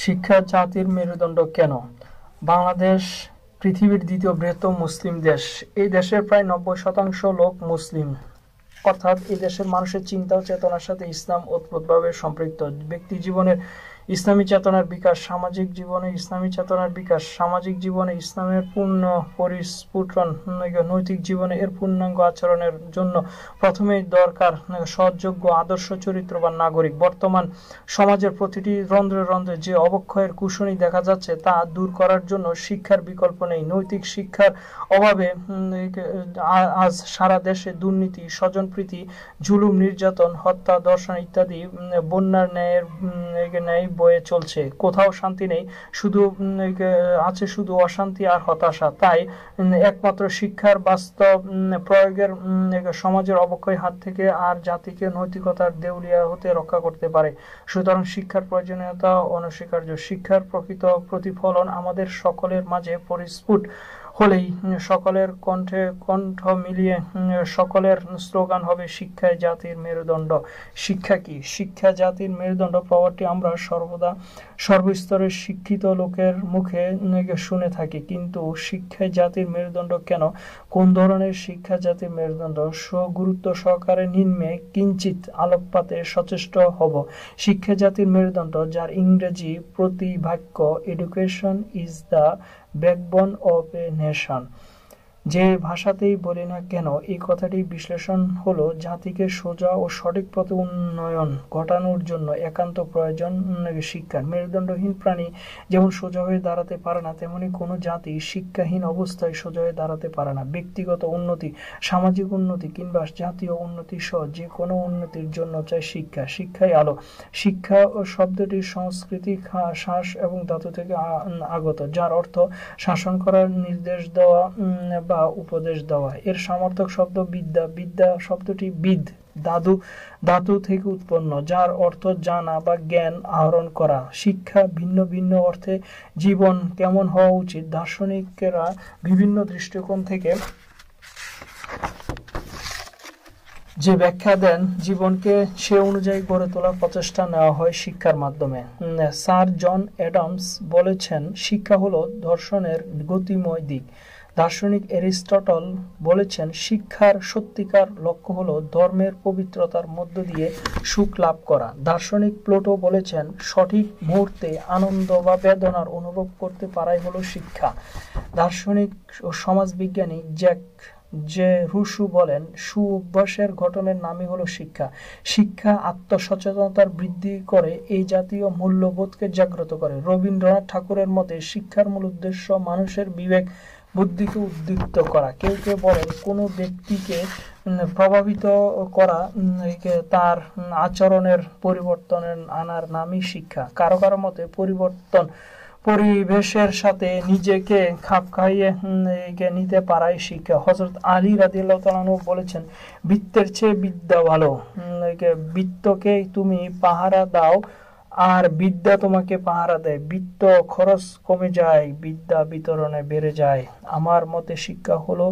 শিক্ষা জাতির মেরুদণ্ড কেন? বাংলাদেশ পৃথিবীর দ্বিতীয় বৃহত্তম মুসলিম দেশ। এই দেশের প্রায় 90% লোক মুসলিম, অর্থাৎ এই দেশের মানুষের চিন্তা ও চেতনার সাথে ইসলাম ওতপ্রোতভাবে সম্পৃক্ত। ব্যক্তি জীবনের ইসলামী চেতনার বিকাশ, সামাজিক জীবনে ইসলামী চেতনার বিকাশ, সামাজিক জীবনে ইসলামের পূর্ণ পরিস্ফুটন, নৈতিক জীবনে এর পূর্ণাঙ্গ আচরণের জন্য প্রথমেই দরকার সৎযোগ্য আদর্শ চরিত্রবান নাগরিক। বর্তমান সমাজের প্রতিটি রন্ধ্রে রন্ধ্রে যে অবক্ষয়ের কুশনী দেখা যাচ্ছে তা দূর করার জন্য শিক্ষার বিকল্প নেই। নৈতিক শিক্ষার অভাবে আজ সারা দেশে দুর্নীতি, স্বজনপ্রীতি, জুলুম, নির্যাতন, হত্যা, ধর্ষণ ইত্যাদি বন্যার ন্যায় বয়ে চলছে। কোথাও শান্তি নেই, শুধু আছে শুধু অশান্তি আর হতাশা। তাই একমাত্র শিক্ষার বাস্তব প্রয়োগের সমাজের অবক্ষয় হাত থেকে আর জাতিকে নৈতিকতার দেউলিয়া হতে রক্ষা করতে পারে। সুতরাং শিক্ষার প্রয়োজনীয়তা অনস্বীকার্য। শিক্ষার প্রকৃত প্রতিফলন আমাদের সকলের মাঝে পরিস্ফুট হলেই সকলের কণ্ঠে কণ্ঠ মিলিয়ে সকলের স্লোগান হবে শিক্ষাই জাতির মেরুদণ্ড। শিক্ষা কি? শিক্ষা জাতির মেরুদণ্ড প্রবাদটি আমরা সর্বদা সর্বস্তরের শিক্ষিত লোকের মুখে শুনে থাকি, কিন্তু শিক্ষাই জাতির মেরুদণ্ড কেন? কোন ধরনের শিক্ষা জাতির মেরুদণ্ড? গুরুত্ব সহকারে নিম্নে কিঞ্চিত আলোকপাতে সচেষ্ট হব। শিক্ষা জাতির মেরুদণ্ড, যার ইংরেজি প্রতিবাক্য education is the backbone of a nation. যে ভাষাতেই বলি না কেন, এই কথাটি বিশ্লেষণ হলো জাতিকে সোজা ও সঠিক পথে উন্নয়ন ঘটানোর জন্য একান্ত প্রয়োজন শিক্ষার। মেরুদণ্ডহীন প্রাণী যেমন সোজা হয়ে দাঁড়াতে পারে না, তেমনি কোনো জাতি শিক্ষাহীন অবস্থায় সোজা হয়ে দাঁড়াতে পারে না। ব্যক্তিগত উন্নতি, সামাজিক উন্নতি কিংবা জাতীয় উন্নতি সহ যে কোনো উন্নতির জন্য চাই শিক্ষা। শিক্ষাই আলো। শিক্ষা ও শব্দটি সংস্কৃতি, শ্বাস এবং ধাতু থেকে আগত, যার অর্থ শাসন করার, নির্দেশ দেওয়া বা উপদেশ দেওয়া। এর সমার্থক শব্দ বিদ্যা। বিদ্যা শব্দটি বিদ ধাতু থেকে উৎপন্ন, যার অর্থ জানা বা জ্ঞান আহরণ করা। শিক্ষা ভিন্ন ভিন্ন অর্থে জীবন কেমন হওয়া উচিত দার্শনিকেরা বিভিন্ন দৃষ্টিকোণ থেকে যে ব্যাখ্যা দেন, জীবনকে সে অনুযায়ী গড়ে তোলার প্রচেষ্টা নেওয়া হয় শিক্ষার মাধ্যমে। স্যার জন অ্যাডামস বলেছেন, শিক্ষা হলো দর্শনের গতিময় দিক। দার্শনিক অ্যারিস্টটল বলেছেন, শিক্ষার সত্যিকার লক্ষ্য হলো ধর্মের পবিত্রতার মধ্য দিয়ে সুখ লাভ করা। দার্শনিক প্লেটো বলেছেন, সঠিক মুহূর্তে আনন্দ বা বেদনার অনুভব করতে পারাই হলো শিক্ষা। দার্শনিক ও সমাজবিজ্ঞানী যে রুশু বলেন, সুঅভ্যাসের গঠনের নামই হলো শিক্ষা। শিক্ষা আত্মসচেতনতার বৃদ্ধি করে, এই জাতীয় মূল্যবোধকে জাগ্রত করে। রবীন্দ্রনাথ ঠাকুরের মতে শিক্ষার মূল উদ্দেশ্য মানুষের বিবেক বুদ্ধিকে উদ্দীপ্ত করা। কেউ কেউ বলেন, কোনো ব্যক্তিকে প্রভাবিত করা, তার আচরণের পরিবর্তনের আনার নামই শিক্ষা। কারো কারো মতে পরিবেশের সাথে নিজেকে খাপ খাইয়ে নিতে পারাই শিক্ষা। হযরত আলী রাদিয়াল্লাহু তাআলা আনহু বলেছেন, বৃত্তের চেয়ে বিদ্যা ভালো। বৃত্তকে তুমি পাহারা দাও আর বিদ্যা তোমাকে পাহারা দেয়। বৃত্ত খরচ কমে যায়, বিদ্যা বিতরণে বেড়ে যায়। আমার মতে শিক্ষা হলো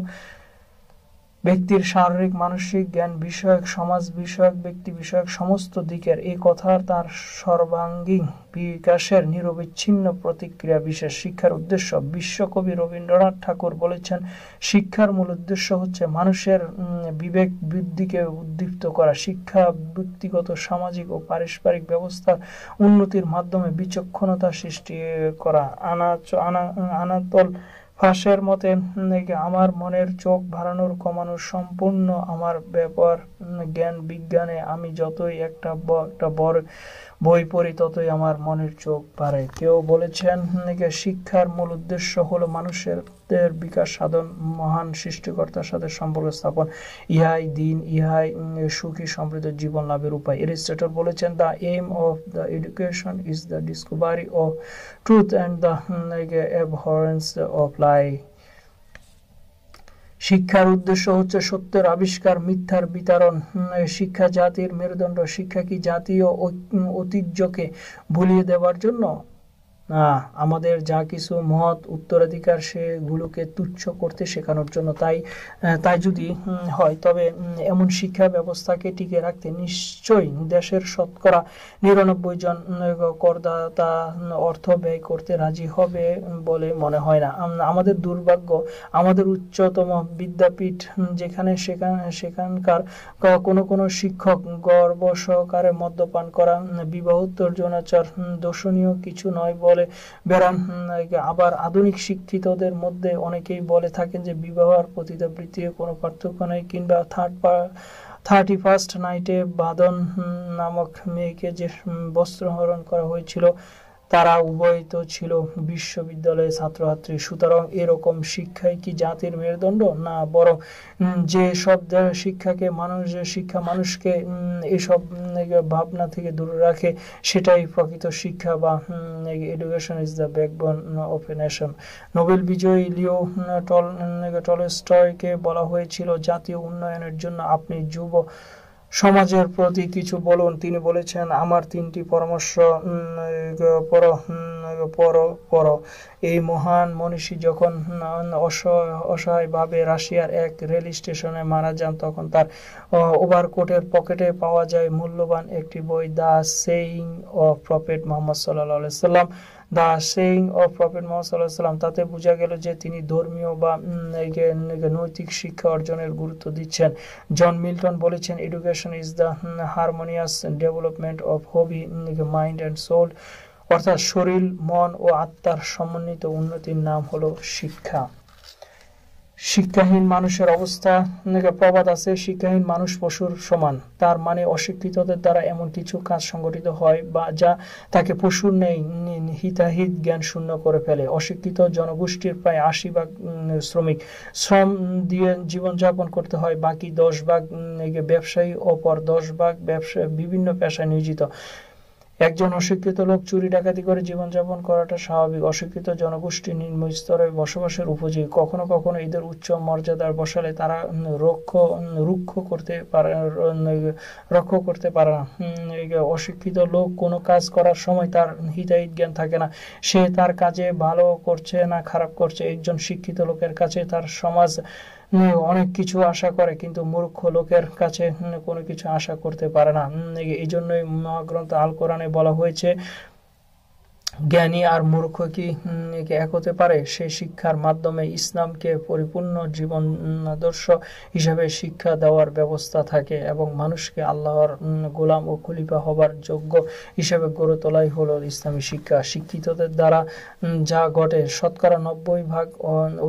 ব্যক্তির শারীরিক, মানসিক, জ্ঞান বিষয়ক, সমাজ বিষয়ক, ব্যক্তি বিষয়ক সমস্ত দিকের এই কথার তার সর্বাঙ্গীন বিকাশের নিরবিচ্ছিন্ন প্রতিক্রিয়া বিশেষ। শিক্ষার উদ্দেশ্য, বিশ্বকবি রবীন্দ্রনাথ ঠাকুর বলেছেন, শিক্ষার মূল উদ্দেশ্য হচ্ছে মানুষের বিবেক বুদ্ধিকে উদ্দীপ্ত করা। শিক্ষা ব্যক্তিগত, সামাজিক ও পারস্পরিক ব্যবস্থার উন্নতির মাধ্যমে বিচক্ষণতা সৃষ্টি করা। আনাতোল ফাঁসের মতে, আমার মনের চোখ বাড়ানোর কমানোর সম্পূর্ণ আমার ব্যাপার। জ্ঞান বিজ্ঞানে আমি যতই একটা বই পড়ি ততই আমার মনের চোখ বাড়ে। কেউ বলেছেন, শিক্ষার মূল উদ্দেশ্য হলো মানুষের বিকাশ সাধন, মহান সৃষ্টিকর্তার সাথে সম্পর্ক স্থাপন। ইহাই দিন, ইহাই সুখী সমৃদ্ধ জীবন লাভের উপায়। এরিস্টটল বলেছেন, the aim of the education is the discovery of truth and the abhorrence of lie. শিক্ষার উদ্দেশ্য হচ্ছে সত্যের আবিষ্কার, মিথ্যার বিতাড়ন। শিক্ষা জাতির মেরুদণ্ড। শিক্ষা কি জাতীয় ঐতিহ্যকে ভুলিয়ে দেওয়ার জন্য? আমাদের যা কিছু মহৎ উত্তরাধিকার সেগুলোকে তুচ্ছ করতে শেখানোর জন্য। তাই তাই যদি হয় তবে এমন শিক্ষা ব্যবস্থাকে টিকে রাখতে নিশ্চয়ই দেশের শতকরা ৯৯ জন করদাতা অর্থ ব্যয় করতে রাজি হবে বলে মনে হয় না। আমাদের দুর্ভাগ্য, আমাদের উচ্চতম বিদ্যাপীঠ যেখানে সেখানকার কোনো শিক্ষক গর্ব সহকারে মদ্যপান করা, বিবাহোত্তর যৌনাচার দর্শনীয় কিছু নয় বলে বেড়ান। আবার আধুনিক শিক্ষিতদের মধ্যে অনেকেই বলে থাকেন যে বিবাহ আর পতিতাবৃত্তির কোনো পার্থক্য নেই, কিংবা 31st নাইটে বাঁধন নামক মেয়েকে যে বস্ত্রহরণ করা হয়েছিল তারা উভয় তো ছিল বিশ্ববিদ্যালয়ের ছাত্রছাত্রী। সুতরাং এরকম শিক্ষাই কি জাতির মেরুদণ্ড? না, বরং যে সব শিক্ষা মানুষকে এসব ভাবনা থেকে দূরে রাখে সেটাই প্রকৃত শিক্ষা, বা education is the backbone of a nation. Nobel বিজয়ী লিও টলস্টয়কে বলা হয়েছিল, জাতীয় উন্নয়নের জন্য আপনি যুব সমাজের প্রতি কিছু বলুন। তিনি বলেছেন, আমার 3টি পরামর্শ। পর এই মহান মনীষী যখন অসহায়ভাবে রাশিয়ার এক রেল স্টেশনে মারা যান, তখন তার ওভারকোটের পকেটে পাওয়া যায় মূল্যবান একটি বই, the saying of prophet Muhammad সাল্লাল্লাহু আলাইহি সাল্লাম। The saying of prophet Muhammad সাল্লাল্লাহু আলাইহি সাল্লাম। তাতে বোঝা গেল যে তিনি ধর্মীয় বা নৈতিক শিক্ষা অর্জনের গুরুত্ব দিচ্ছেন। জন মিল্টন বলেছেন, education is the harmonious development of body mind and soul, অর্থাৎ শরীর, মন ও আত্মার সমন্বিত উন্নতির নাম হলো শিক্ষা। শিক্ষাহীন মানুষের অবস্থা, প্রবাদ আছে, শিক্ষাহীন মানুষ পশুর সমান। তার মানে অশিক্ষিতদের দ্বারা এমন কিছু কাজ সংগঠিত হয় বা যা তাকে পশুর ন্যায় হিতাহিত জ্ঞান শূন্য করে ফেলে। অশিক্ষিত জনগোষ্ঠীর প্রায় 80% শ্রমিক, শ্রম দিয়ে জীবনযাপন করতে হয়। বাকি 10% ব্যবসায়ী, অপর 10% বিভিন্ন পেশায় নিয়োজিত। একজন অশিক্ষিত লোক চুরি ডাকাতি করে জীবনযাপন করাটা স্বাভাবিক। অশিক্ষিত জনগোষ্ঠী নিম্ন স্তরে বসবাসের উপযোগী। কখনো কখনো এদের উচ্চ মর্যাদার বসালে তারা রক্ষ করতে পারে না। অশিক্ষিত লোক কোনো কাজ করার সময় তার হিতাহিত জ্ঞান থাকে না, সে তার কাজে ভালো করছে না খারাপ করছে। একজন শিক্ষিত লোকের কাছে তার সমাজ অনেক কিছু আশা করে, কিন্তু মূর্খ লোকের কাছে কোনো কিছু আশা করতে পারে না। এই জন্যই মহাগ্রন্থ আল কোরআনে বলা হয়েছে, জ্ঞানী আর মূর্খ কি এক হতে পারে? সেই শিক্ষার মাধ্যমে ইসলামকে পরিপূর্ণ জীবন আদর্শ হিসাবে শিক্ষা দেওয়ার ব্যবস্থা থাকে এবং মানুষকে আল্লাহর গোলাম ও খলিফা হবার যোগ্য হিসাবে গড়ে তোলাই হলো ইসলামী শিক্ষা। শিক্ষিতদের দ্বারা যা ঘটে, শতকরা 90%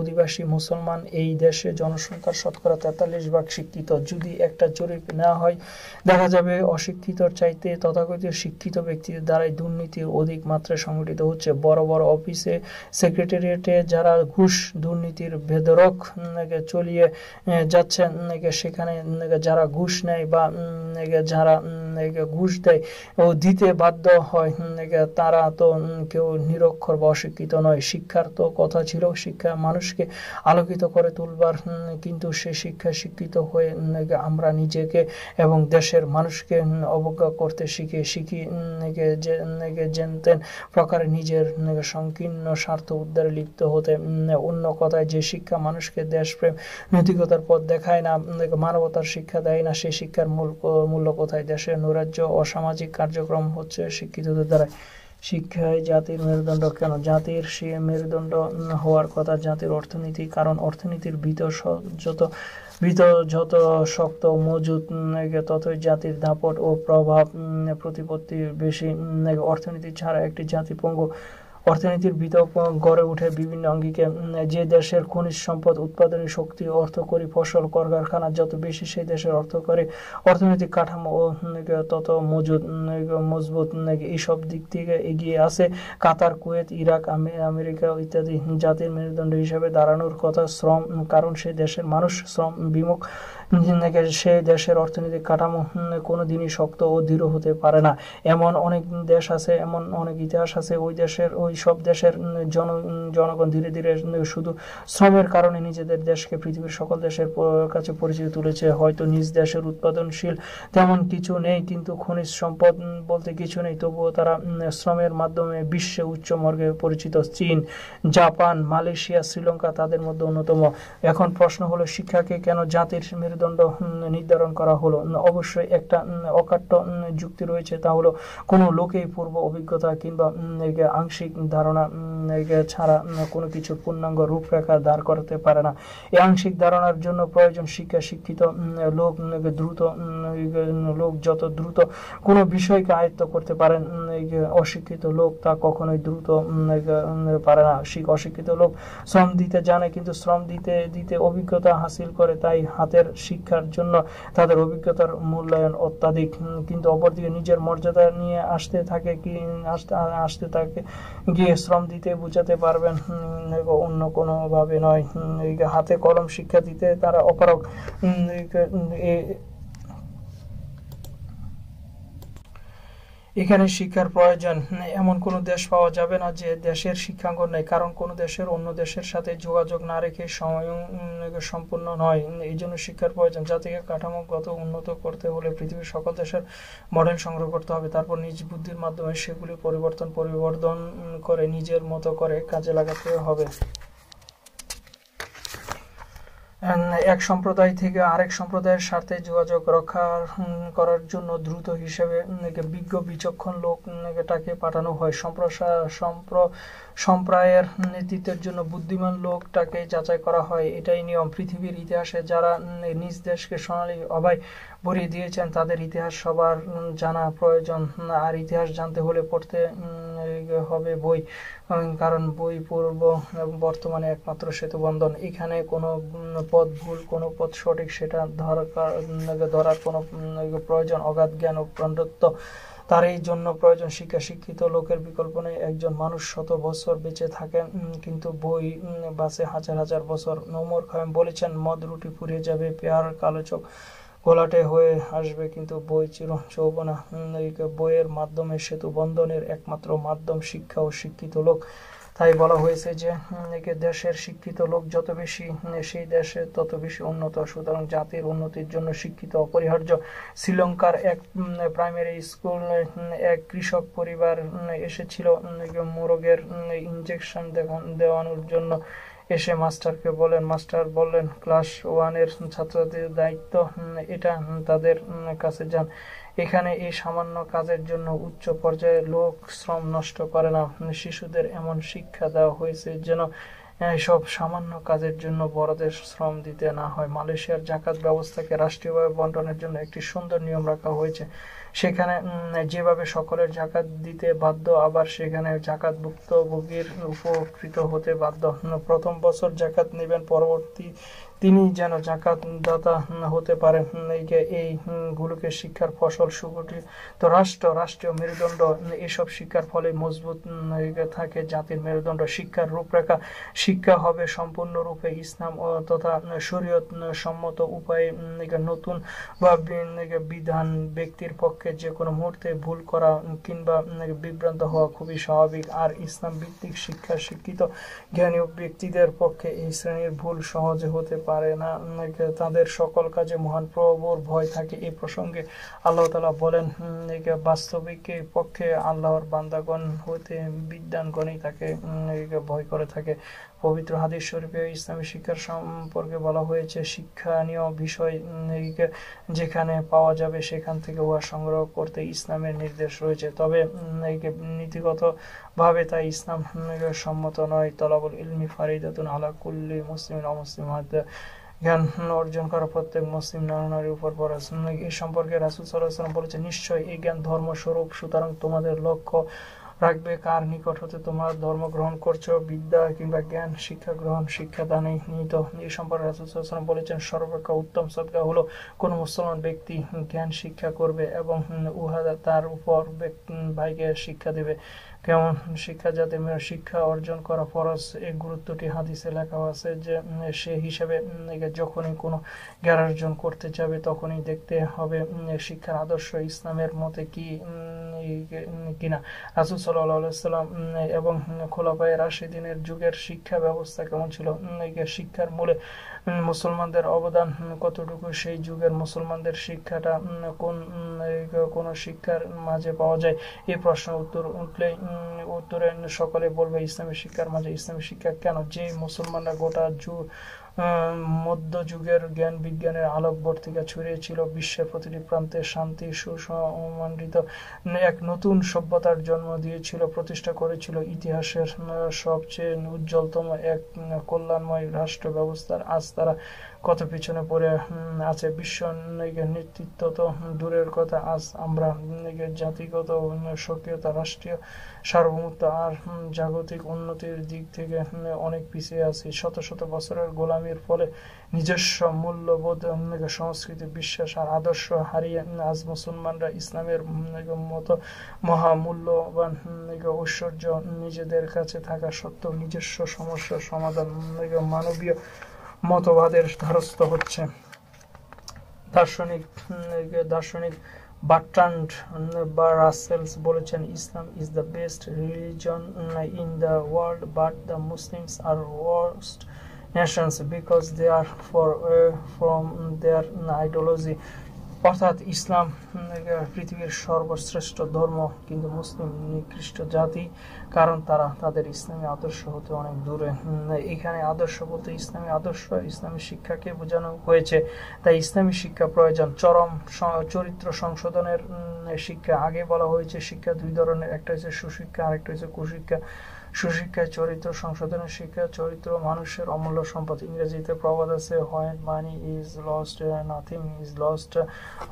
অধিবাসী মুসলমান। এই দেশে জনসংখ্যার শতকরা 43% শিক্ষিত। যদি একটা জরিপ নেওয়া হয়, দেখা যাবে অশিক্ষিতর চাইতে তথাকথিত শিক্ষিত ব্যক্তিদের দ্বারাই দুর্নীতির অধিক মাত্রায় সংগঠিত হচ্ছে। বড় বড় অফিসে, সেক্রেটারিয়েটে যারা ঘুষ দুর্নীতির বেধড়ক চলিয়ে যাচ্ছেন, সেখানে যারা ঘুষ নেয় বা যারা ঘুষ দেয় ও দিতে বাধ্য হয়, তারা তো কেউ নিরক্ষর বা অশিক্ষিত নয়। শিক্ষার তো কথা ছিল, শিক্ষা মানুষকে আলোকিত করে তুলবার, কিন্তু সে শিক্ষিত হয়ে আমরা নিজেকে এবং দেশের মানুষকে অবজ্ঞা করতে শিখি জানতেন প্রকারে নিজের সংকীর্ণ স্বার্থ উদ্ধারে লিপ্ত হতে। অন্য কথায়, যে শিক্ষা মানুষকে দেশপ্রেম নৈতিকতার পথ দেখায় না, মানবতার শিক্ষা দেয় না, সেই শিক্ষার মূল্য কোথায়? দেশের নৈরাজ্য, অসামাজিক কার্যক্রম হচ্ছে শিক্ষিতদের দ্বারা। শিক্ষায় জাতির মেরুদণ্ড কেন? জাতির সে মেরুদণ্ড হওয়ার কথা জাতির অর্থনীতি, কারণ অর্থনীতির যত শক্ত মজুত, ততই জাতির দাপট ও প্রভাব প্রতিপত্তি বেশি। অর্থনীতি ছাড়া একটি জাতি পঙ্গু। অর্থনীতির ভিতর গড়ে উঠে বিভিন্ন অঙ্গিকে। যে দেশের খনিজ সম্পদ, উৎপাদনী শক্তি, অর্থকরী ফসল, কলকারখানা যত বেশি, সেই দেশের অর্থনৈতিক কাঠামো তত মজবুত। এইসব দিক থেকে এগিয়ে আছে কাতার, কুয়েত, ইরাক, আমেরিকা ইত্যাদি। জাতির মেরুদণ্ড হিসাবে দাঁড়ানোর কথা শ্রম, কারণ সেই দেশের মানুষ শ্রম বিমুখ সেই দেশের অর্থনৈতিক কাঠামো কোনোদিনই শক্ত ও দৃঢ় হতে পারে না। এমন অনেক দেশ আছে, এমন অনেক ইতিহাস আছে, ওই সব দেশের জনগণ ধীরে ধীরে শুধু শ্রমের কারণে নিজেদের দেশকে পৃথিবীর সকল দেশের কাছে পরিচিত তুলেছে। হয়তো নিজ দেশের উৎপাদনশীল তেমন কিছু নেই, কিন্তু খনিজ সম্পদ বলতে কিছু নেই, তবুও তারা শ্রমের মাধ্যমে বিশ্বে উচ্চ মর্গে পরিচিত। চীন, জাপান, মালয়েশিয়া, শ্রীলঙ্কা তাদের মধ্যে অন্যতম। এখন প্রশ্ন হলো, শিক্ষাকে কেন জাতির মেরুদণ্ড নির্ধারণ করা হলো? অবশ্যই একটা অকাট্য যুক্তি রয়েছে, তা হলো কোনো লোকেই পূর্ব অভিজ্ঞতা কিংবা আংশিক ধারণা ছাড়া কোনো কিছুর পূর্ণাঙ্গ রূপরেখা দাঁড় করাতে পারে না। এই আংশিক ধারণার জন্য প্রয়োজন শিক্ষা। শিক্ষিত লোক যত দ্রুত কোনো বিষয়কে আয়ত্ত করতে পারেন, অশিক্ষিত লোক তা কখনোই দ্রুত পারে না। অশিক্ষিত লোক শ্রম দিতে জানে, কিন্তু শ্রম দিতে দিতে অভিজ্ঞতা হাসিল করে, তাই হাতের শিক্ষার জন্য তাদের অভিজ্ঞতার মূল্যায়ন অত্যাধিক। কিন্তু অপরদিকে নিজের মর্যাদা নিয়ে আসতে থাকে গিয়ে শ্রম দিতে বুঝাতে পারবেন, অন্য কোনো ভাবে নয়। হাতে কলম শিক্ষা দিতে তারা অপারগ। এখানে শিক্ষার প্রয়োজন এমন কোনো দেশ পাওয়া যাবে না যে দেশের শিক্ষাঙ্গন নেই, কারণ কোনো দেশের অন্য দেশের সাথে যোগাযোগ না রেখে সম্পূর্ণ নয়। এই জন্য শিক্ষার প্রয়োজন। জাতিকে কাঠামোগত উন্নত করতে হলে পৃথিবীর সকল দেশের মডেল সংগ্রহ করতে হবে, তারপর নিজ বুদ্ধির মাধ্যমে সেগুলি পরিবর্তন করে নিজের মতো করে কাজে লাগাতে হবে। এক সম্প্রদায় থেকে আরেক সম্প্রদায়ের সাথে যোগাযোগ রক্ষা করার জন্য দ্রুত হিসেবে বিজ্ঞ বিচক্ষণ লোকটাকে পাঠানো হয়। সম্প্রদায়ের নেতৃত্বের জন্য বুদ্ধিমান লোকটাকে যাচাই করা হয়। এটাই নিয়ম। পৃথিবীর ইতিহাসে যারা নিজ দেশকে সোনালী অধ্যায় ভরিয়ে দিয়েছেন, তাদের ইতিহাস সবার জানা প্রয়োজন। আর ইতিহাস জানতে হলে পড়তে হবে বই, কারণ বই পূর্ব এবং বর্তমানে একমাত্র সেতুবন্ধন। এখানে কোনো পথ ভুল, কোনো পথ সঠিক, সেটা ধরার কোনো প্রয়োজন অগাধ জ্ঞান ও পাণ্ডিত্য। তার এই জন্য প্রয়োজন শিক্ষা। শিক্ষিত লোকের বিকল্প নেই। একজন মানুষ 100 বছর বেঁচে থাকেন, কিন্তু বই বাঁচে হাজার হাজার বছর। ওমর খৈয়াম বলেছেন, মদ রুটি ফুরিয়ে যাবে, পেয়ার কালো চোখ ঘোলাটে হয়ে আসবে, কিন্তু বই চির যৌবনা। বইয়ের মাধ্যমে সেতু বন্ধনের একমাত্র মাধ্যম শিক্ষা ও শিক্ষিত লোক। তাই বলা হয়েছে যে দেশের শিক্ষিত লোক যত বেশি, সেই দেশে তত বেশি উন্নত। সুতরাং জাতির উন্নতির জন্য শিক্ষিত অপরিহার্য। শ্রীলঙ্কার এক প্রাইমারি স্কুল এক কৃষক পরিবার এসেছিল মোরগের ইনজেকশন দেওয়ানোর জন্য। এসে মাস্টারকে বলেন, মাস্টার বললেন, ক্লাস 1-এর ছাত্রদের দায়িত্ব এটা, তাদের কাছে যান। এখানে এই সামান্য কাজের জন্য উচ্চ পর্যায়ের লোক শ্রম নষ্ট করে না। শিশুদের এমন শিক্ষা দেওয়া হয়েছে যেন এসব সামান্য কাজের জন্য বড়দের শ্রম দিতে না হয়। মালয়েশিয়ার জাকাত ব্যবস্থাকে রাষ্ট্রীয়ভাবে বন্টনের জন্য একটি সুন্দর নিয়ম রাখা হয়েছে। সেখানে যেভাবে সকলের জাকাত দিতে বাধ্য, আবার সেখানে জাকাতভুক্তভোগীর উপকৃত হতে বাধ্য। প্রথম বছর জাকাত নেবেন, পরবর্তী তিনি যেন জাকাত দাতা হতে পারেন। এইগুলোকে শিক্ষার ফসল। সুগঠিত রাষ্ট্রীয় মেরুদণ্ড। এসব শিক্ষার ফলে মজবুত থাকে জাতির মেরুদণ্ড। শিক্ষার রূপরেখা। শিক্ষা হবে সম্পূর্ণরূপে ইসলাম তথা শরীয়ত সম্মত উপায়ে নতুন বা বিধান। ব্যক্তির পক্ষে যে কোনো মুহূর্তে ভুল করা কিংবা বিভ্রান্ত হওয়া খুবই স্বাভাবিক। আর ইসলাম ভিত্তিক শিক্ষা শিক্ষিত জ্ঞানী ব্যক্তিদের পক্ষে এই শ্রেণীর ভুল সহজে হতে পারে না। তাদের সকল কাজে মহান প্রভুর ভয় থাকে। এই প্রসঙ্গে আল্লাহ তাআলা বলেন, বাস্তবিক পক্ষে আল্লাহর বান্দাগণ হতে বিদ্বানগণই তাকে ভয় করে থাকে। পবিত্র হাদিস শরীফে ইসলামী শিক্ষার সম্পর্কে বলা হয়েছে, শিক্ষণীয় বিষয় যেখানে পাওয়া যাবে সেখান থেকে উহা সংগ্রহ করতে ইসলামের নির্দেশ রয়েছে, তবে নীতিগত ভাবে তা ইসলাম সম্মত নয়। তলাবুল ইলমি ফারিদাতুন আলা কুল্লি মুসলিমিন ওয়া মুসলিমাত। জ্ঞান অর্জন করা প্রত্যেক মুসলিম নারীর উপর ফরজ। এই সম্পর্কে রাসূল সাল্লাল্লাহু আলাইহি ওয়াসাল্লাম বলেছেন, নিশ্চয় এই জ্ঞান ধর্মস্বরূপ, সুতরাং তোমাদের লক্ষ্য রাখবে, কার নিকট হতে তোমরা ধর্ম গ্রহণ করছো, বিদ্যা কিংবা জ্ঞান, শিক্ষা গ্রহণ, শিক্ষাদানে নিহিত। এই সম্পর্কে রাসূল সাল্লাল্লাহু আলাইহি ওয়াসাল্লাম বলেছেন, সর্বাপেক্ষা উত্তম সদকা হলো কোন মুসলমান ব্যক্তি জ্ঞান শিক্ষা করবে এবং উহা তার উপর ভাইকে শিক্ষা দেবে। কেমন শিক্ষা, যাতে শিক্ষা অর্জন করা ফরজ, এই গুরুত্বটি হাদিসে লেখা আছে যে সে হিসেবে যখনই কোনো জ্ঞান অর্জন করতে যাবে তখনই দেখতে হবে শিক্ষার আদর্শ ইসলামের মতে কি কিনা। রাসূল সাল্লাল্লাহু আলাইহি ওয়াসাল্লাম এবং খোলাফায়ে রাশিদিনের যুগের শিক্ষা ব্যবস্থা কেমন ছিল, শিক্ষার মূলে মুসলমানদের অবদান কতটুকু, সেই যুগের মুসলমানদের শিক্ষাটা কোন শিক্ষার মাঝে পাওয়া যায়, এই প্রশ্ন উঠলেই উত্তরে সকলে বলবে ইসলামী শিক্ষার মাঝে। ইসলামী শিক্ষা কেন? যে মুসলমানরা গোটা মধ্যযুগের জ্ঞান বিজ্ঞানের আলোকবর্তিকা ছড়িয়েছিল বিশ্বের প্রতিটি প্রান্তে, শান্তি সুসমান্বিত এক নতুন সভ্যতার জন্ম দিয়েছিল, প্রতিষ্ঠা করেছিল ইতিহাসের সবচেয়ে উজ্জ্বলতম এক কল্যাণময় রাষ্ট্র ব্যবস্থার। আজ তারা কত পিছনে পড়ে আছে। বিশ্ব নেতৃত্ব তো দূরের কথা, আজ আমরা জাতিগত সক্রিয়তা, রাষ্ট্রীয় সার্বভৌমত্ব আর জাগতিক উন্নতির দিক থেকে অনেক পিছিয়ে আছি। শত শত বছরের গোলামির ফলে নিজস্ব মূল্যবোধ, সংস্কৃতি, বিশ্বাস আর আদর্শ হারিয়ে আজ মুসলমানরা ইসলামের মতো মহামূল্যবান ঐশ্বর্য নিজেদের কাছে থাকা সত্ত্বেও নিজস্ব সমস্যার সমাধান মানবীয় মতবাদের দ্বারস্থ হচ্ছে। দার্শনিক বার্ট্রান্ড রাসেলস বলেছেন, Islam is the best religion in the world, but the Muslims are worst nations because they are from their ideology. অর্থাৎ ইসলাম পৃথিবীর সর্বশ্রেষ্ঠ ধর্ম, কিন্তু মুসলিম নিকৃষ্ট জাতি, কারণ তারা তাদের ইসলামী আদর্শ হতে অনেক দূরে। এখানে আদর্শ বলতে ইসলামী আদর্শ, ইসলামী শিক্ষাকে বোঝানো হয়েছে। তাই ইসলামী শিক্ষা প্রয়োজন। চরম চরিত্র সংশোধনের শিক্ষা। আগে বলা হয়েছে শিক্ষা দুই ধরনের, একটা হচ্ছে সুশিক্ষা, আরেকটা হচ্ছে কুশিক্ষা। সুশিক্ষায় চরিত্র সংশোধনের শিক্ষা। চরিত্র মানুষের অমূল্য সম্পদ। ইংরেজিতে প্রবাদ আছে, when money is lost nothing is lost,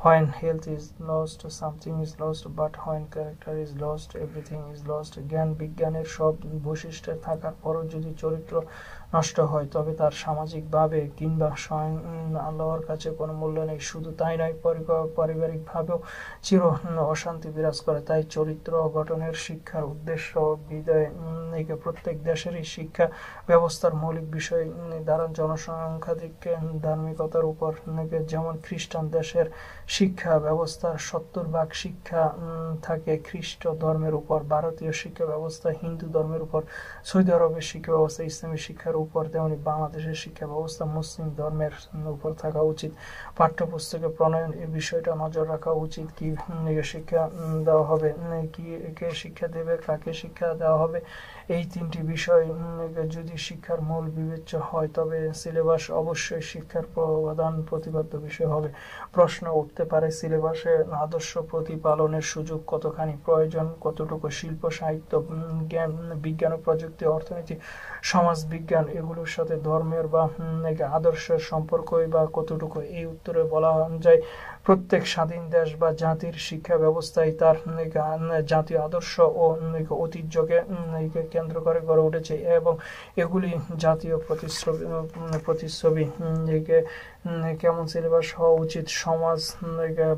when health is lost something is lost, but when character is lost everything is lost. জ্ঞান বিজ্ঞানের সব বৈশিষ্ট্য থাকার পরও যদি চরিত্র নষ্ট হয় তবে তার সামাজিকভাবে কিংবা স্বয়ং আল্লাহর কাছে কোনো মূল্য নেই। শুধু তাই নয়, পারিবারিকভাবেও চির অশান্তি বিরাজ করে। তাই চরিত্র গঠনের শিক্ষার উদ্দেশ্য বিদায় প্রত্যেক দেশেরই শিক্ষা ব্যবস্থার মৌলিক বিষয় দ্বারা জনসংখ্যাধিক ধার্মিকতার উপর। যেমন খ্রিস্টান দেশের শিক্ষা ব্যবস্থার 70% শিক্ষা থাকে খ্রিস্ট ধর্মের উপর, ভারতীয় শিক্ষা ব্যবস্থা হিন্দু ধর্মের উপর, সৌদি আরবের শিক্ষা ব্যবস্থা ইসলামী শিক্ষার উপর, তেমনি বাংলাদেশের শিক্ষা ব্যবস্থা মুসলিম ধর্মের উপর থাকা উচিত। পাঠ্যপুস্তকে প্রণয়ন এই বিষয়টা নজর রাখা উচিত, কি শিক্ষা দেওয়া হবে, কে শিক্ষা দেবে, কাকে শিক্ষা দেওয়া হবে। এই তিনটি বিষয় যদি শিক্ষার মূল বিবেচ্য হয় তবে সিলেবাস অবশ্যই শিক্ষার প্রধান প্রতিপাদ্য বিষয় হবে। প্রশ্ন উঠতে পারে, সিলেবাসে আদর্শ প্রতিপালনের সুযোগ কতখানি প্রয়োজন, কতটুকু শিল্প সাহিত্য, জ্ঞান বিজ্ঞান ও প্রযুক্তি, অর্থনীতি, সমাজ বিজ্ঞান এগুলোর সাথে ধর্মের বা আদর্শের সম্পর্কই বা কতটুকু। এই উত্তরে বলা যায়, প্রত্যেক স্বাধীন দেশ বা জাতির শিক্ষা ব্যবস্থায় তার জাতীয় আদর্শ ও ঐতিহ্যকে কেন্দ্র করে গড়ে উঠেছে এবং এগুলি জাতীয় প্রতিচ্ছবি। কেমন সিলেবাস হওয়া উচিত? সমাজ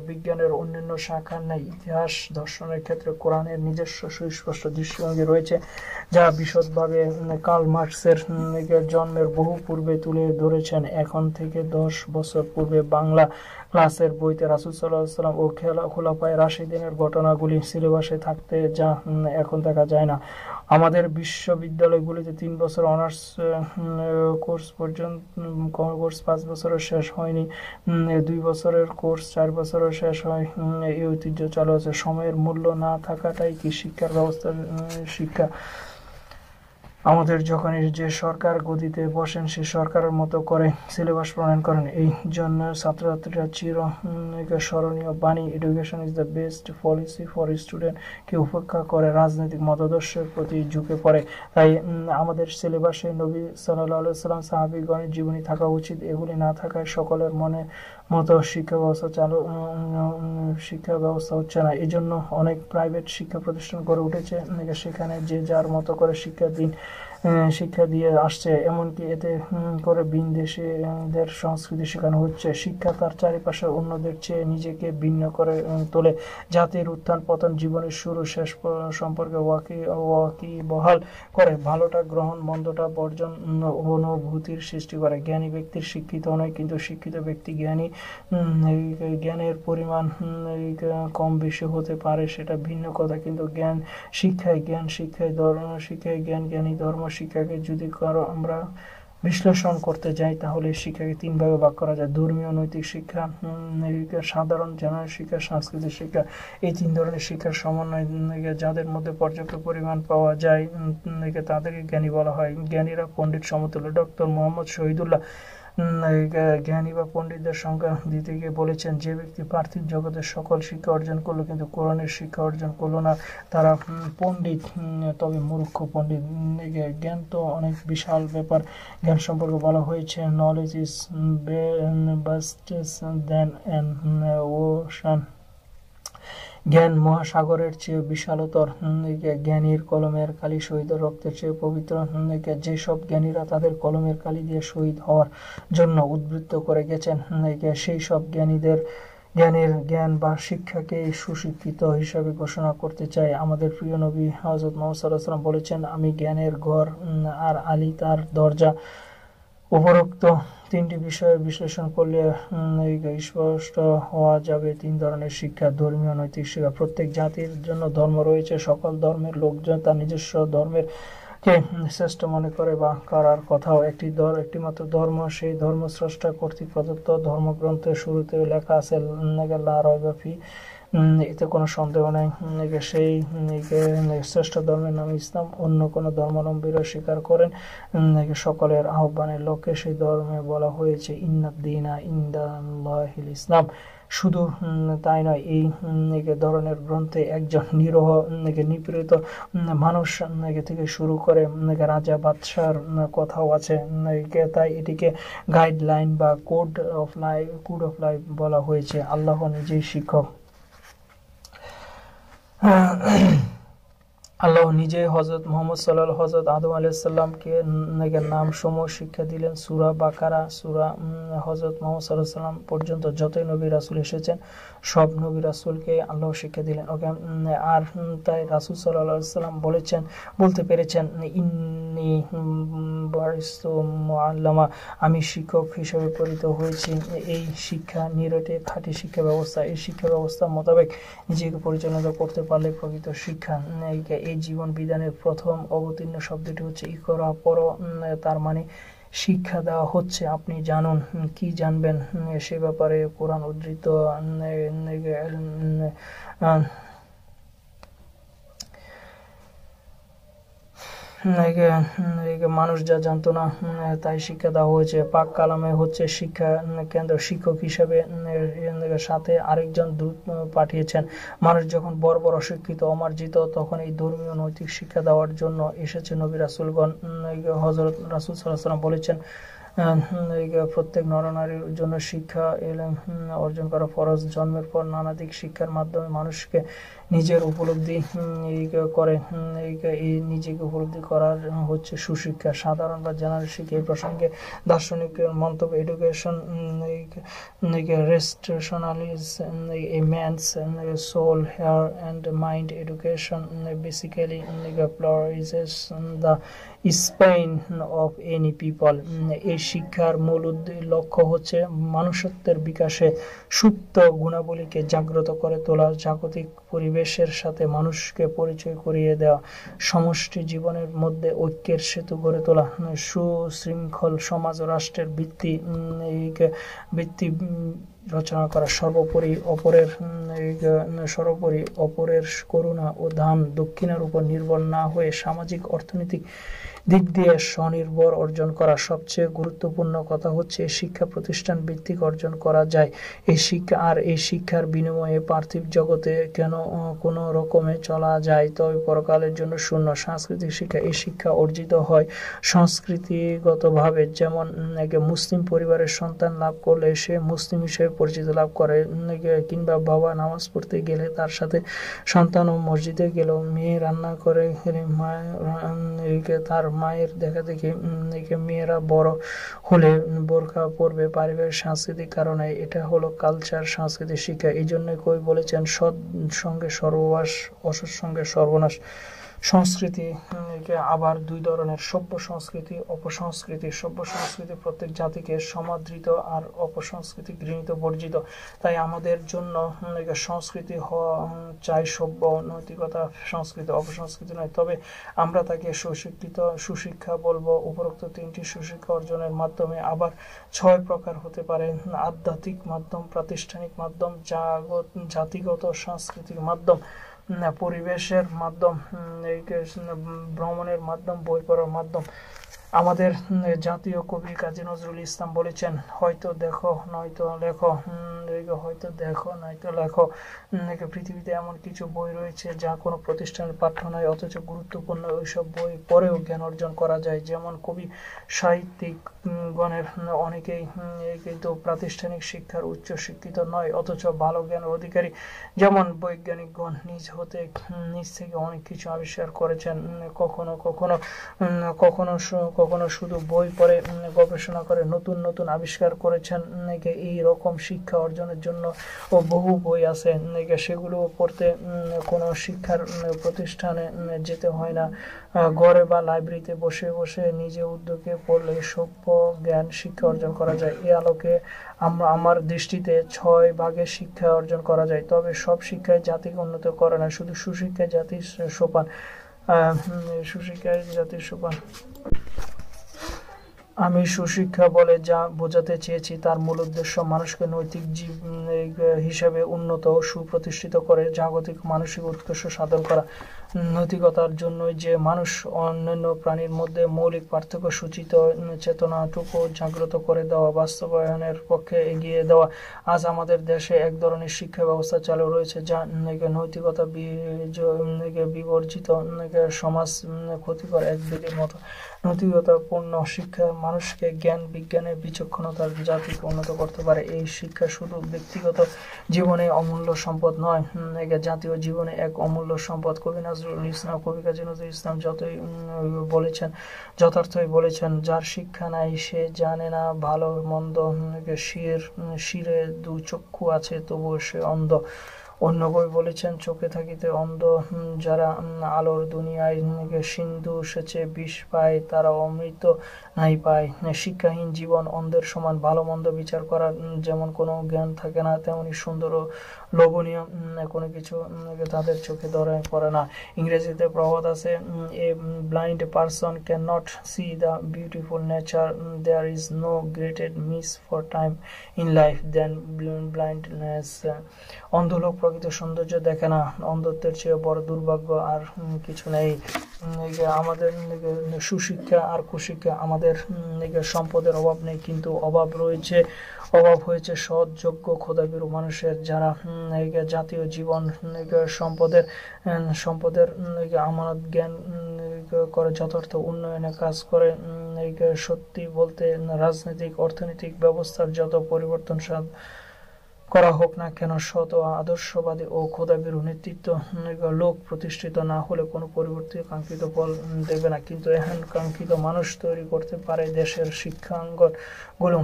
বিজ্ঞানের অন্যান্য শাখার ন্যায় ইতিহাস দর্শনের ক্ষেত্রে কোরআনের নিজস্ব সুস্পষ্ট দৃষ্টিভঙ্গি রয়েছে, যা বিশদভাবে কার্ল মার্কসের জন্মের বহু পূর্বে তুলে ধরেছেন। এখন থেকে 10 বছর পূর্বে বাংলা ক্লাসের বইতে রাসূল সাল্লাল্লাহু আলাইহি ওয়াসাল্লাম ও খোলাফায়ে রাশিদিনের ঘটনাগুলি সিলেবাসে থাকতে যা এখন দেখা যায় না। আমাদের বিশ্ববিদ্যালয়গুলিতে 3 বছর অনার্স কোর্স পর্যন্ত কোর্স 5 বছরের শেষ হয়নি, 2 বছরের কোর্স 4 বছরের শেষ হয়। এই ঐতিহ্য চালু আছে। সময়ের মূল্য না থাকাটাই কি শিক্ষার ব্যবস্থার শিক্ষা? আমাদের যখন যে সরকার গদিতে বসেন সে সরকারের মতো করে সিলেবাস প্রণয়ন করেন। এই জন্য ছাত্রছাত্রীরা চির স্মরণীয় বাণী, education is the best policy for student কে উপেক্ষা করে রাজনৈতিক মতাদর্শের প্রতি ঝুঁকে পড়ে। তাই আমাদের সিলেবাসে নবী সাল্লাল্লাহু আলাইহি ওয়াসাল্লাম সাহাবীগণের জীবনী থাকা উচিত। এগুলি না থাকায় সকলের মতো শিক্ষা ব্যবস্থা হচ্ছে না। এই জন্য অনেক প্রাইভেট শিক্ষা প্রতিষ্ঠান গড়ে উঠেছে, সেখানে যে যার মতো করে শিক্ষা দিয়ে আসছে। এমনকি এতে করে ভিনদেশীদের সংস্কৃতি শেখানো হচ্ছে। শিক্ষা তার চারিপাশের অন্যদের চেয়ে নিজেকে ভিন্ন করে তোলে। জাতির উত্থান পতন, জীবনের শুরু শেষ সম্পর্কে ওয়াকিবহাল করে। ভালোটা গ্রহণ, মন্দটা বর্জন অনুভূতির সৃষ্টি করে। জ্ঞানী ব্যক্তির শিক্ষিত নয়, কিন্তু শিক্ষিত ব্যক্তি জ্ঞানী। জ্ঞানের পরিমাণ কম বেশি হতে পারে, সেটা ভিন্ন কথা, কিন্তু জ্ঞান শিক্ষায় ধর্ম শিক্ষায় জ্ঞানী ধর্ম শিক্ষাকে যদি আমরা বিশ্লেষণ করতে যাই, তাহলে শিক্ষাকে তিন ভাগে ভাগ করা যায়: ধর্মীয়, নৈতিক শিক্ষা, সাধারণ জেনারেল শিক্ষা, সাংস্কৃতিক শিক্ষা। এই তিন ধরনের শিক্ষার সমন্বয় যাদের মধ্যে পর্যাপ্ত পরিমাণ পাওয়া যায় তাদেরকে জ্ঞানী বলা হয়। জ্ঞানীরা পণ্ডিত সমতুল্য। ডক্টর মোহাম্মদ শহীদুল্লাহ জ্ঞানী বা পণ্ডিতদের সংজ্ঞা দিতে গিয়ে বলেছেন, যে ব্যক্তি পার্থিব জগতের সকল শিক্ষা অর্জন করলো কিন্তু কোরআনের শিক্ষা অর্জন করলো না, তারা পণ্ডিত, তবে মূর্খ পণ্ডিত। জ্ঞান তো অনেক বিশাল ব্যাপার। জ্ঞান সম্পর্কে বলা হয়েছে, knowledge is vast than an ocean. জ্ঞান মহাসাগরের চেয়ে বিশালতর। জ্ঞানীর কলমের কালি শহীদের রক্তের চেয়ে পবিত্র। যেসব জ্ঞানীরা তাদের কলমের কালি দিয়ে শহীদ হওয়ার জন্য উদ্বুদ্ধ করে গেছেন, সেই সব জ্ঞানের জ্ঞান বা শিক্ষাকে সুশিক্ষিত হিসাবে ঘোষণা করতে চাই। আমাদের প্রিয় নবী হযরত মুহাম্মদ সাল্লাল্লাহু আলাইহি ওয়াসাল্লাম বলেছেন, আমি জ্ঞানের ঘর আর আলী তার দরজা। উপরোক্ত তিনটি বিষয়ের বিশ্লেষণ করলে স্পষ্ট হওয়া যাবে তিন ধরনের শিক্ষা: ধর্মীয়, নৈতিক শিক্ষা। প্রত্যেক জাতির জন্য ধর্ম রয়েছে। সকল ধর্মের লোকজন তার নিজস্ব ধর্মের কে শ্রেষ্ঠ মনে করে বা করার কথাও। একটিমাত্র ধর্ম, সেই ধর্ম স্রষ্টা কর্তৃক প্রদত্ত। ধর্মগ্রন্থের শুরুতে লেখা আছে লা রাইবা ফি, এতে কোনো সন্দেহ নেই। সেই শ্রেষ্ঠ ধর্মের নাম ইসলাম। অন্য কোনো ধর্মাবলম্বীরা স্বীকার করেন সকলের আহ্বানের লক্ষ্যে সেই ধর্মে বলা হয়েছে ইন্নাদ-দীনা ইনদাল্লাহিল ইসলাম। শুধু তাই নয়, এই ধরনের গ্রন্থে একজন নিপীড়িত মানুষ থেকে শুরু করে রাজা বাদশার কথাও আছে। তাই এটিকে গাইডলাইন বা কোড অফ লাইফ বলা হয়েছে। আল্লাহ নিজেই শিক্ষক। আল্লাহ নিজে হযরত মুহাম্মদ হযরত আদম আলাইহিস সালামকে নাম সমূহ শিক্ষা দিলেন। সূরা বাকারা, সূরা হযরত মুহাম্মদ সাল্লাল্লাহু আলাইহি ওয়াসাল্লাম পর্যন্ত যতই নবী রাসূল এসেছেন, সব নবী রাসূলকে আল্লাহ শিক্ষা দিলেন। আর তাই রাসূল সাল্লাল্লাহু আলাইহি ওয়াসাল্লাম বলতে পেরেছেন, ইন্নী বুইস্তু মুআল্লিমা, আমি শিক্ষক হিসেবে প্রেরিত হয়েছি। এই শিক্ষা নিরটে খাঁটি শিক্ষা ব্যবস্থা। এই শিক্ষা ব্যবস্থা মোতাবেক নিজেকে পরিচালনা করতে পারলে প্রকৃত শিক্ষা। এই জীবন বিধানের প্রথম অবতীর্ণ শব্দটি হচ্ছে ইকরা, পড়ো। তার মানে শিক্ষা দেওয়া হচ্ছে, আপনি জানুন। কি জানবেন সে ব্যাপারে কোরআন উদ্ধৃত মানুষ যা জানতো না তাই শিক্ষা দেওয়া হয়েছে। পাক কালামে হচ্ছে শিক্ষা কেন্দ্র। শিক্ষক হিসাবে সাথে আরেকজন দূত পাঠিয়েছেন। মানুষ যখন বর্বর, অশিক্ষিত, অমার্জিত, তখন এই ধর্মীয় নৈতিক শিক্ষা দেওয়ার জন্য এসেছে নবী রাসূলগণ। হযরত রাসূল সাল্লাল্লাহু আলাইহি ওয়াসাল্লাম বলেছেন, প্রত্যেক নরনারীর জন্য শিক্ষা অর্জন করা ফরজ। জন্মের পর নানা দিক শিক্ষার মাধ্যমে মানুষকে নিজের উপলব্ধি করে। নিজেকে উপলব্ধি করার হচ্ছে সুশিক্ষা। সাধারণ বা জেনারেল শিক্ষা। এই প্রসঙ্গে দার্শনিকের মন্তব্য, education rationalises a man's soul, hair and mind. Education basically polarises the spine of any people. এই শিক্ষার মূল লক্ষ্য হচ্ছে মানুষত্বের বিকাশে সুপ্ত গুণাবলীকে জাগ্রত করে তোলা, জাগতিক পরিবেশের সাথে মানুষকে পরিচয় করিয়ে দেওয়া, সমষ্টি জীবনের মধ্যে ঐক্যের সেতু গড়ে তোলা, সুশৃঙ্খল সমাজ ও রাষ্ট্রের ভিত্তি রচনা করা, সর্বোপরি অপরের করুণা ও দান দক্ষিণার উপর নির্ভর না হয়ে সামাজিক অর্থনৈতিক দিক দিয়ে স্বনির্ভর অর্জন করা। সবচেয়ে গুরুত্বপূর্ণ কথা হচ্ছে এই শিক্ষা প্রতিষ্ঠান ভিত্তিক অর্জন করা যায়। এই শিক্ষার বিনিময়ে পার্থিব জগতে কোনো রকমে চলা যায়, তবে পরকালের জন্য শূন্য। সাংস্কৃতিক শিক্ষা। এই শিক্ষা অর্জিত হয় সংস্কৃতিগতভাবে। যেমন মুসলিম পরিবারের সন্তান লাভ করলে সে মুসলিম হিসেবে পরিচিতি লাভ করে, কিংবা বাবা নামাজ পড়তে গেলে তার সাথে সন্তানও মসজিদে গেল, মেয়ে রান্না করে তার মায়ের দেখা দেখি মেয়েরা বড় হলে বোরকা পরবে। পারিবারিক সাংস্কৃতিক কারণে এটা হলো কালচার, সাংস্কৃতিক শিক্ষা। এই জন্য কবি বলেছেন সৎ সঙ্গে সর্ববাস, অসৎ সঙ্গে সর্বনাশ। সংস্কৃতি আবার দুই ধরনের, সভ্য সংস্কৃতি, অপসংস্কৃতি। সভ্য সংস্কৃতি প্রত্যেক জাতিকে সমাদৃত আর অপসংস্কৃতি ঘৃণিত বর্জিত। তাই আমাদের জন্য সংস্কৃতি হওয়া চাই সভ্য, নৈতিকতা সংস্কৃতি, অপসংস্কৃতি নয়। তবে আমরা তাকে সুশিক্ষা বলবো। উপরোক্ত তিনটি সুশিক্ষা অর্জনের মাধ্যমে আবার 6 প্রকার হতে পারে: আধ্যাত্মিক মাধ্যম, প্রাতিষ্ঠানিক মাধ্যম, জাতিগত সাংস্কৃতিক মাধ্যম, পরিবেশের মাধ্যম, ভ্রমণের মাধ্যম, বই পড়ার মাধ্যম। আমাদের জাতীয় কবি কাজী নজরুল ইসলাম বলেছেন, হয়তো দেখো নয়তো লেখো, হয়তো দেখো নয়তো লেখো। পৃথিবীতে এমন কিছু বই রয়েছে যা কোনো প্রতিষ্ঠানের পাঠ্য নয়, অথচ গুরুত্বপূর্ণ। ওইসব বই পড়েও জ্ঞান অর্জন করা যায়। যেমন কবি সাহিত্যিক গণের অনেকেই কিন্তু প্রাতিষ্ঠানিক শিক্ষার উচ্চ শিক্ষিত নয়, অথচ ভালো জ্ঞানের অধিকারী। যেমন বৈজ্ঞানিকগণ নিজ থেকে অনেক কিছু আবিষ্কার করেছেন। কখনো শুধু বই পড়ে গবেষণা করে নতুন নতুন আবিষ্কার করেছেন। এই রকম শিক্ষা অর্জনের জন্য বহু বই আছে, সেগুলো পড়তে কোনো শিক্ষার প্রতিষ্ঠানে যেতে হয় না। ঘরে বা লাইব্রেরিতে বসে বসে নিজে উদ্যোগে পড়লে সভ্য জ্ঞান শিক্ষা অর্জন করা যায়। এই আলোকে আমার দৃষ্টিতে 6 ভাগে শিক্ষা অর্জন করা যায়। তবে সব শিক্ষায় জাতিকে উন্নত করে না, শুধু সুশিক্ষায় জাতির সোপান। আমি সুশিক্ষা বলে যা বোঝাতে চেয়েছি তার মূল উদ্দেশ্য মানুষকে নৈতিক জীব হিসেবে উন্নত ও সুপ্রতিষ্ঠিত করে জাগতিক মানসিক উৎকর্ষ সাধন করা। নৈতিকতার জন্যই যে মানুষ অন্যান্য প্রাণীর মধ্যে মৌলিক পার্থক্য সূচিত চেতনাটুকু জাগ্রত করে দেওয়া, বাস্তবায়নের পক্ষে এগিয়ে দেওয়া। আজ আমাদের দেশে এক ধরনের শিক্ষা ব্যবস্থা চালু রয়েছে যা নৈতিকতা বিবর্জিত, সমাজ ক্ষতিকর এক বিধির মতো। নৈতিকতাপূর্ণ শিক্ষা মানুষকে জ্ঞান বিজ্ঞানের বিচক্ষণতার জাতিকে উন্নত করতে পারে। এই শিক্ষা শুধু ব্যক্তিগত জীবনে অমূল্য সম্পদ নয়, জাতীয় জীবনে এক অমূল্য সম্পদ। কবি কাজী নজরুল ইসলাম যথার্থই বলেছেন, যার শিক্ষা নাই সে জানে না ভালো মন্দ। শিরে 2 চক্ষু আছে তবুও সে অন্ধ। অন্য কবি বলেছেন, চোখে থাকিতে অন্ধ যারা আলোর দুনিয়ায় সিন্ধু সেচে বিষ পায় তারা অমৃত নাই পায়। শিক্ষাহীন জীবন অন্ধের সমান। ভালো মন্দ বিচার করার যেমন কোনো জ্ঞান থাকে না, তেমনি সুন্দর ও লোভনীয় কোনো কিছু তাদের চোখে ধরা পড়ে না। ইংরেজিতে প্রবাদ আছে, a blind person can not see the beautiful nature, there is no greater misfortune in life than blindness. অন্ধ লোক প্রকৃত সৌন্দর্য দেখে না, অন্ধত্বের চেয়ে বড় দুর্ভাগ্য আর কিছু নেই। আমাদের সুশিক্ষা আর কুশিক্ষা, আমাদের সম্পদের অভাব নেই, কিন্তু অভাব হয়েছে সৎ, যোগ্য, খোদাভীরু মানুষের, যারা জাতীয় জীবন সম্পদের আমানত জ্ঞান করে যথার্থ উন্নয়নে কাজ করে। সত্যি বলতে রাজনৈতিক অর্থনৈতিক ব্যবস্থার যত পরিবর্তন করা হোক না কেন, সৎ ও আদর্শবাদী ও খোদাভীরু নেতৃত্ব লোক প্রতিষ্ঠিত না হলে কোনো পরিবর্তিত কাঙ্ক্ষিত ফল দেবে না। কিন্তু এখন কাঙ্ক্ষিত মানুষ তৈরি করতে পারে দেশের শিক্ষাঙ্গন গুলো।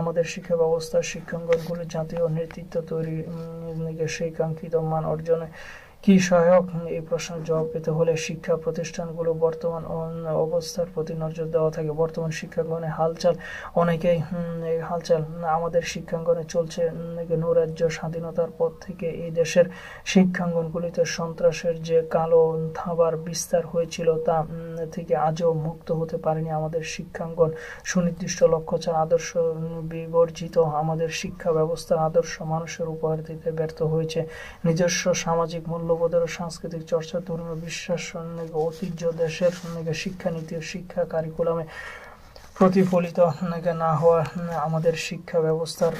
আমাদের শিক্ষা ব্যবস্থার শিক্ষাঙ্গন গুলো জাতীয় নেতৃত্ব তৈরি সেই কাঙ্ক্ষিত মান অর্জনে কি সহায়ক? এই প্রশ্নের জবাব পেতে হলে শিক্ষা প্রতিষ্ঠানগুলো বর্তমান অবস্থার প্রতি নজর দেওয়া থাকে। বর্তমান শিক্ষাঙ্গনে আমাদের শিক্ষাঙ্গনে চলছে নৈরাজ্য। স্বাধীনতার পর থেকে এই দেশের শিক্ষাঙ্গনগুলিতে সন্ত্রাসের যে কালো থাবার বিস্তার হয়েছিল তা থেকে আজও মুক্ত হতে পারেনি আমাদের শিক্ষাঙ্গন। সুনির্দিষ্ট লক্ষ্য ছাড়া আদর্শ বিবর্জিত আমাদের শিক্ষা ব্যবস্থার আদর্শ মানুষের উপহার দিতে ব্যর্থ হয়েছে। নিজস্ব সামাজিক মূল্যবোধের ও সাংস্কৃতিক চর্চা, ধর্মীয় বিশ্বাস, ঐতিহ্য, দেশের শিক্ষানীতি ও শিক্ষা কারিকুলামে প্রতিফলিত না হওয়া আমাদের শিক্ষা ব্যবস্থার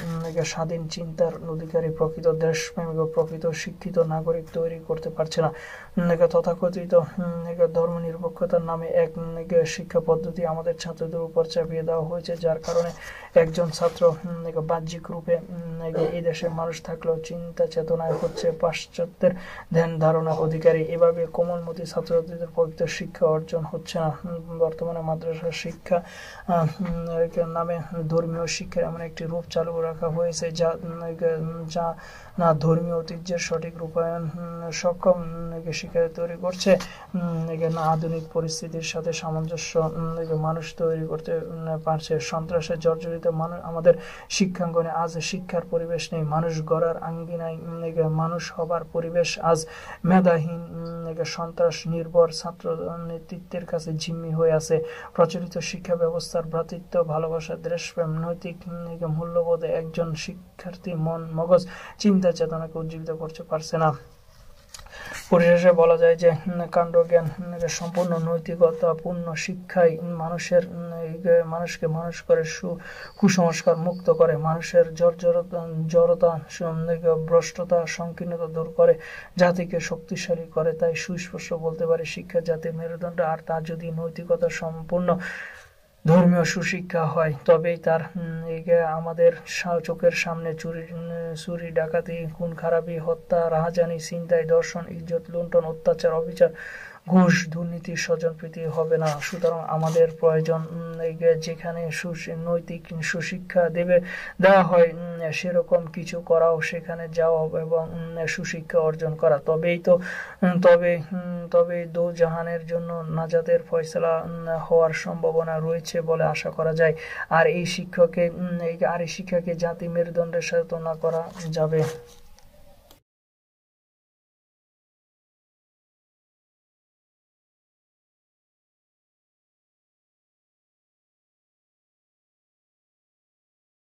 স্বাধীন চিন্তার অধিকারী প্রকৃত দেশপ্রেমিক ও প্রকৃত শিক্ষিত নাগরিক তৈরি করতে পারছে না। তথাকথিত ধর্মনিরপেক্ষতার নামে এক শিক্ষা পদ্ধতি আমাদের ছাত্রদের উপর চাপিয়ে দেওয়া হয়েছে, যার কারণে একজন ছাত্র বাহ্যিক রূপে এই দেশের মানুষ থাকলেও চিন্তা চেতনায় হচ্ছে পাশ্চাত্যের ধ্যান ধারণার অধিকারী। এভাবে কোমলমতি ছাত্রছাত্রীদের প্রকৃত শিক্ষা অর্জন হচ্ছে না। বর্তমানে মাদ্রাসা শিক্ষা নামে ধর্মীয় শিক্ষার এমন একটি রূপ চালু রাখা হয়েছে যা না ধর্মীয় ঐতিহ্যের সঠিক রূপায়ণ সক্ষম শিক্ষা তৈরি করছে, না আধুনিক পরিস্থিতির সাথে সামঞ্জস্য মানুষ তৈরি করতে পারছে। সন্ত্রাসে জর্জরিত আমাদের শিক্ষাঙ্গনে আজ শিক্ষার পরিবেশ নেই, মানুষ গড়ার আঙ্গিনায় মানুষ হবার পরিবেশ আজ মেধাহীন সন্ত্রাস নির্ভর ছাত্র নেতৃত্বের কাছে জিম্মি হয়ে আছে। প্রচলিত শিক্ষা ব্যবস্থার ভ্রাতৃত্ব, ভালোবাসা, দেশপ্রেম, নৈতিক মূল্যবোধে একজন শিক্ষার্থী মন, মগজ, চিন্তা চেতনাকে উজ্জীবিত করতে পারছে না। পরিশেষে বলা যায় যে কাণ্ডজ্ঞান সম্পূর্ণ নৈতিকতা পূর্ণ শিক্ষাই মানুষকে মানুষ করে কুসংস্কার মুক্ত করে, মানুষের জড়তা ভ্রষ্টতা সংকীর্ণতা দূর করে, জাতিকে শক্তিশালী করে। তাই সুস্পষ্ট বলতে পারি শিক্ষা জাতির মেরুদণ্ড, আর তা যদি নৈতিকতা সম্পূর্ণ ধর্মীয় সুশিক্ষা হয় তবেই তার আমাদের চোখের সামনে চুরি ডাকাতি খুন খারাপি হত্যা রাহাজানি ছিনতাই দর্শন ইজ্জত লুণ্ঠন অত্যাচার অবিচার ঘুষ দুর্নীতি স্বজনপ্রীতি হবে না। সুতরাং আমাদের প্রয়োজন যেখানে নৈতিক সুশিক্ষা দেওয়া হয় সেরকম কিছু করাও, সেখানে যাওয়া এবং সুশিক্ষা অর্জন করা। তবে দোজাহানের জন্য নাজাতের ফয়সালা হওয়ার সম্ভাবনা রয়েছে বলে আশা করা যায়। আর এই শিক্ষাকে জাতি মেরুদণ্ডের সাথে তুলনা করা যাবে।